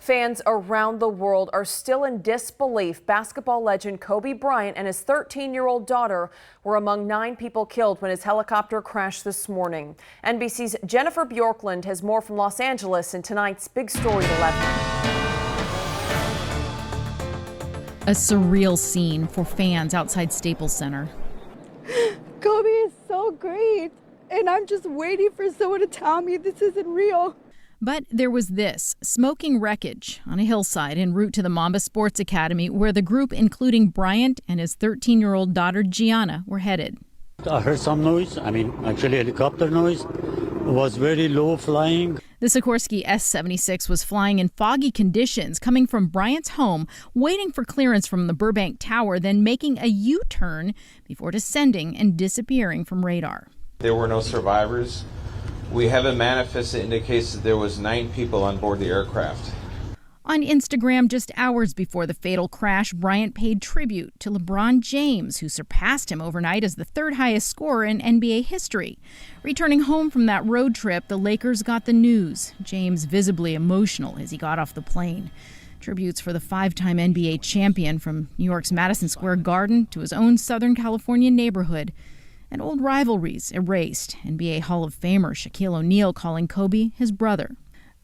Fans around the world are still in disbelief. Basketball legend Kobe Bryant and his 13-year-old daughter were among 9 people killed when his helicopter crashed this morning. NBC's Jennifer Bjorklund has more from Los Angeles in tonight's Big Story at 11. A surreal scene for fans outside Staples Center. Kobe is so great, and I'm just waiting for someone to tell me this isn't real. But there was this, smoking wreckage on a hillside en route to the Mamba Sports Academy, where the group, including Bryant and his 13-year-old daughter Gianna, were headed. I heard some noise, actually helicopter noise. It was very low flying. The Sikorsky S-76 was flying in foggy conditions, coming from Bryant's home, waiting for clearance from the Burbank Tower, then making a U-turn before descending and disappearing from radar. There were no survivors. We have a manifest that indicates that there was 9 people on board the aircraft. On Instagram, just hours before the fatal crash, Bryant paid tribute to LeBron James, who surpassed him overnight as the 3rd highest scorer in NBA history. Returning home from that road trip, the Lakers got the news. James visibly emotional as he got off the plane. Tributes for the 5-time NBA champion, from New York's Madison Square Garden to his own Southern California neighborhood. And old rivalries erased. NBA Hall of Famer Shaquille O'Neal calling Kobe his brother.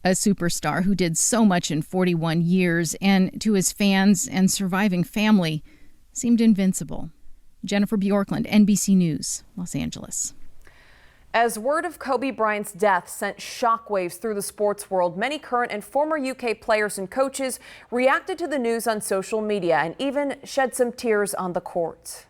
A superstar who did so much in 41 years and, to his fans and surviving family, seemed invincible. Jennifer Bjorklund, NBC News, Los Angeles. As word of Kobe Bryant's death sent shockwaves through the sports world, many current and former UK players and coaches reacted to the news on social media and even shed some tears on the court.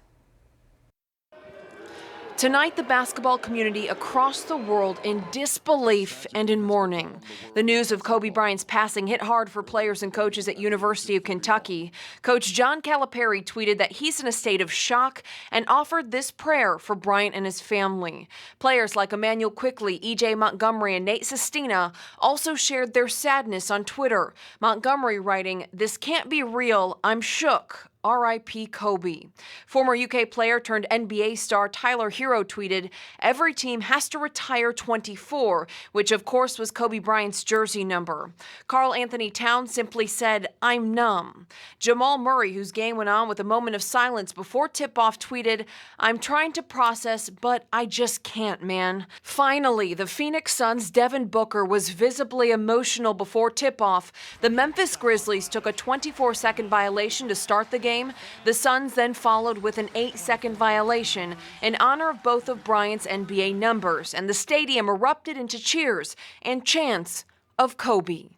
Tonight, the basketball community across the world in disbelief and in mourning. The news of Kobe Bryant's passing hit hard for players and coaches at University of Kentucky. Coach John Calipari tweeted that he's in a state of shock and offered this prayer for Bryant and his family. Players like Emmanuel Quickley, E.J. Montgomery, and Nate Sestina also shared their sadness on Twitter. Montgomery writing, "This can't be real. I'm shook. R.I.P. Kobe." Former UK player turned NBA star Tyler Hero tweeted, "Every team has to retire 24, which of course was Kobe Bryant's jersey number." Karl Anthony Towns simply said, "I'm numb." Jamal Murray, whose game went on with a moment of silence before tip-off, tweeted, "I'm trying to process, but I just can't, man." Finally, the Phoenix Suns' Devin Booker was visibly emotional before tip-off. The Memphis Grizzlies took a 24-second violation to start the game. The Suns then followed with an 8-second violation in honor of both of Bryant's NBA numbers, and the stadium erupted into cheers and chants of Kobe.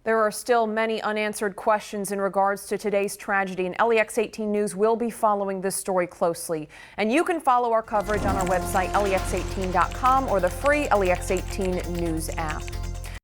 There are still many unanswered questions in regards to today's tragedy, and LEX 18 News will be following this story closely. And you can follow our coverage on our website, lex18.com, or the free LEX 18 News app.